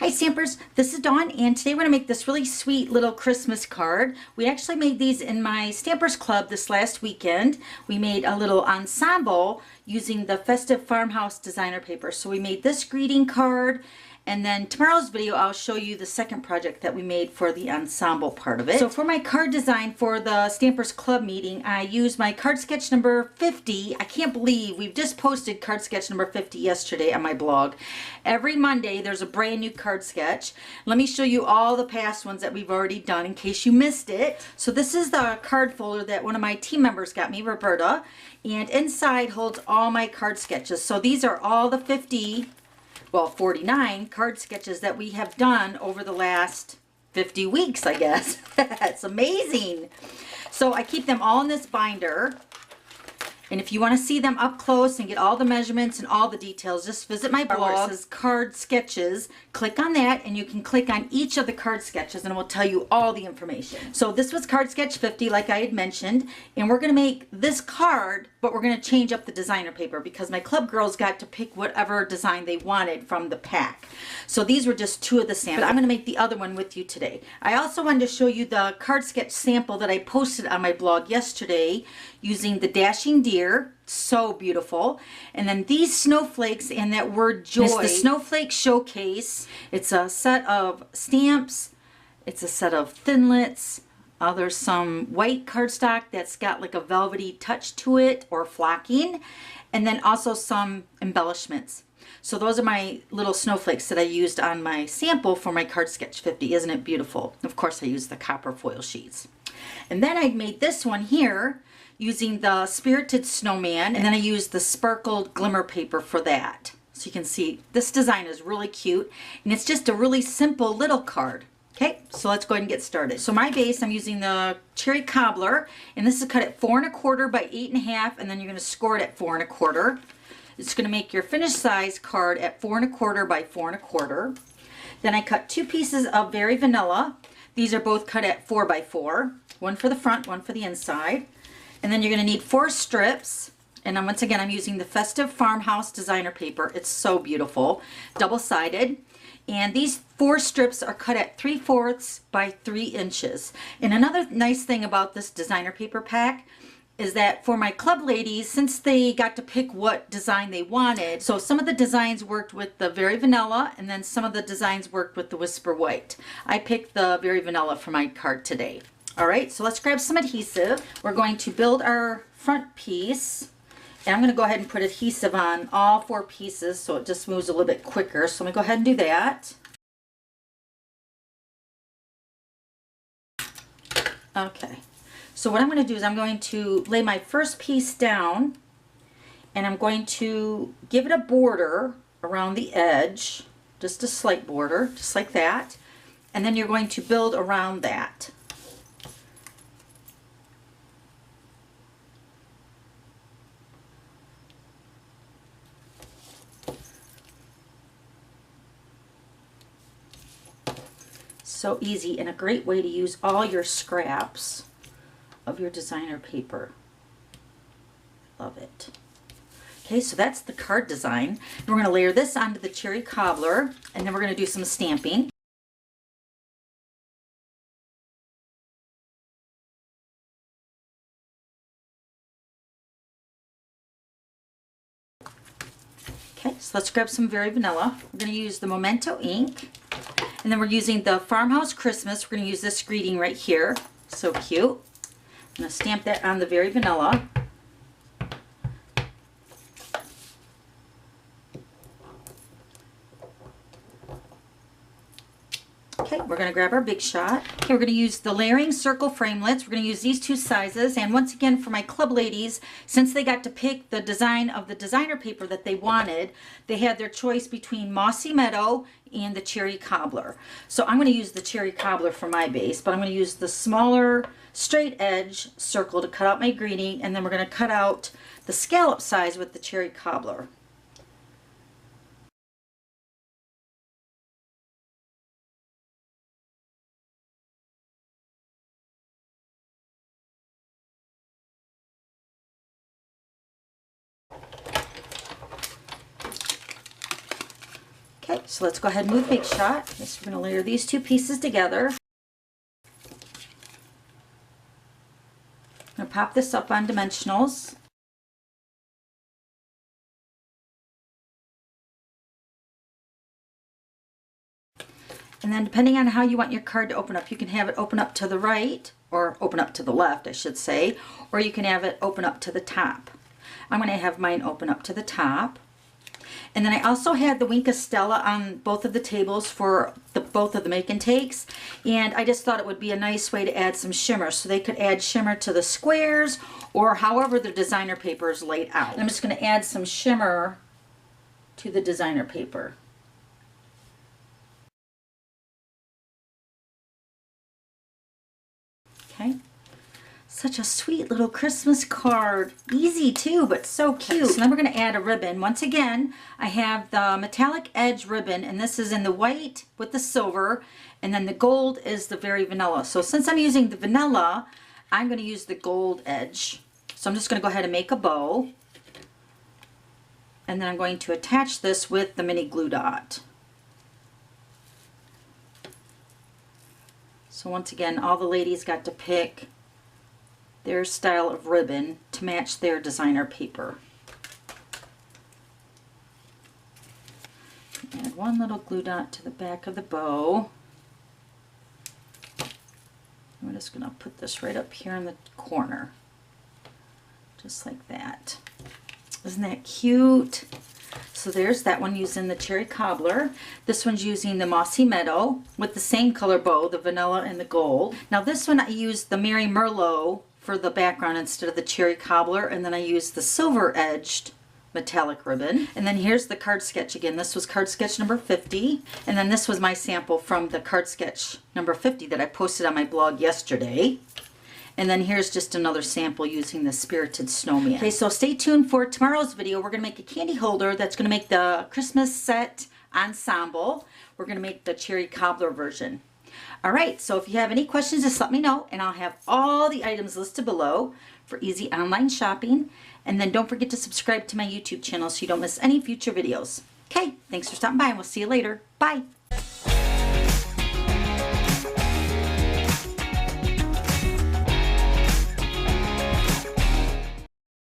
Hi Stampers, this is Dawn and today we're going to make this really sweet little Christmas card. We actually made these in my Stampers Club this last weekend. We made a little ensemble using the Festive Farmhouse designer paper. So we made this greeting card, and then tomorrow's video I'll show you the second project that we made for the ensemble part of it. So for my card design for the Stampers Club meeting, I used my card sketch number 50. I can't believe we've just posted card sketch number 50 yesterday on my blog. Every Monday there's a brand new card sketch. Let me show you all the past ones that we've already done in case you missed it. So this is the card folder that one of my team members got me, Roberta, and inside holds all my card sketches. So these are all the 49 card sketches that we have done over the last 50 weeks, I guess. It's amazing. So I keep them all in this binder. And if you want to see them up close and get all the measurements and all the details, just visit my blog. It says card sketches. Click on that and you can click on each of the card sketches and it will tell you all the information. So this was card sketch 50, like I had mentioned, and we're going to make this card, but we're going to change up the designer paper because my club girls got to pick whatever design they wanted from the pack. So these were just two of the samples, but I'm going to make the other one with you today. I also wanted to show you the card sketch sample that I posted on my blog yesterday using the Dashing Deer. So beautiful. And then these snowflakes and that word joy. It's the Snowflake Showcase. It's a set of stamps. It's a set of thinlits. There's some white cardstock that's got like a velvety touch to it or flocking. And then also some embellishments. So those are my little snowflakes that I used on my sample for my card sketch 50. Isn't it beautiful? Of course I used the copper foil sheets. And then I made this one here using the Spirited Snowman, and then I used the sparkled glimmer paper for that. So you can see this design is really cute, and it's just a really simple little card. Okay, so let's go ahead and get started. So my base, I'm using the Cherry Cobbler, and this is cut at 4 1/4 by 8 1/2, and then you're going to score it at 4 1/4. It's going to make your finished size card at 4 1/4 by 4 1/4. Then I cut 2 pieces of Very Vanilla. These are both cut at 4 by 4, one for the front, one for the inside. And then you're going to need 4 strips. And then once again, I'm using the Festive Farmhouse designer paper. It's so beautiful, double-sided. And these 4 strips are cut at 3/4 by 3 inches. And another nice thing about this designer paper pack is that for my club ladies, since they got to pick what design they wanted, so some of the designs worked with the Very Vanilla, and then some of the designs worked with the Whisper White. I picked the Very Vanilla for my card today. All right, so let's grab some adhesive. We're going to build our front piece. And I'm going to go ahead and put adhesive on all 4 pieces so it just moves a little bit quicker. So I'm going to go ahead and do that. Okay, so what I'm going to do is I'm going to lay my first piece down, and I'm going to give it a border around the edge, just a slight border, just like that. And then you're going to build around that. So easy and a great way to use all your scraps of your designer paper. Love it. Okay, so that's the card design. And we're going to layer this onto the Cherry Cobbler, and then we're going to do some stamping. Okay, so let's grab some Very Vanilla. We're going to use the Memento ink. And then we're using the Farmhouse Christmas. We're going to use this greeting right here. So cute. I'm going to stamp that on the Very Vanilla. Okay, we're going to grab our Big Shot. Okay, we're going to use the layering circle framelits. We're going to use these 2 sizes. And once again, for my club ladies, since they got to pick the design of the designer paper that they wanted, they had their choice between Mossy Meadow and the Cherry Cobbler. So I'm going to use the Cherry Cobbler for my base, but I'm going to use the smaller straight edge circle to cut out my greeting, and then we're going to cut out the scallop size with the Cherry Cobbler. Okay, so let's go ahead and move Big Shot. So we're going to layer these two pieces together. I'm going to pop this up on dimensionals. And then depending on how you want your card to open up, you can have it open up to the right, or open up to the left, I should say, or you can have it open up to the top. I'm going to have mine open up to the top. And then I also had the Wink of Stella on both of the tables for both of the make and takes. And I just thought it would be a nice way to add some shimmer. So they could add shimmer to the squares or however the designer paper is laid out. And I'm just going to add some shimmer to the designer paper. Okay. Such a sweet little Christmas card. Easy too, but so cute. So then we're going to add a ribbon. Once again, I have the metallic edge ribbon, and this is in the white with the silver, and then the gold is the very vanilla. So since I'm using the vanilla, I'm going to use the gold edge. So I'm just going to go ahead and make a bow. And then I'm going to attach this with the mini glue dot. So once again, all the ladies got to pick their style of ribbon to match their designer paper. Add one little glue dot to the back of the bow. I'm just going to put this right up here in the corner, just like that. Isn't that cute? So there's that one using the cherry cobbler. This one's using the mossy meadow with the same color bow, the vanilla and the gold. Now this one I used the Mary Merlot for the background instead of the cherry cobbler, and then I used the silver edged metallic ribbon. And then here's the card sketch again. This was card sketch number 50, and then this was my sample from the card sketch number 50 that I posted on my blog yesterday. And then here's just another sample using the Spirited Snowman. Okay, so stay tuned for tomorrow's video. We're going to make a candy holder that's going to make the Christmas set ensemble. We're going to make the cherry cobbler version. All right, so if you have any questions, just let me know, and I'll have all the items listed below for easy online shopping. And then don't forget to subscribe to my YouTube channel so you don't miss any future videos. Okay, thanks for stopping by, and we'll see you later. Bye.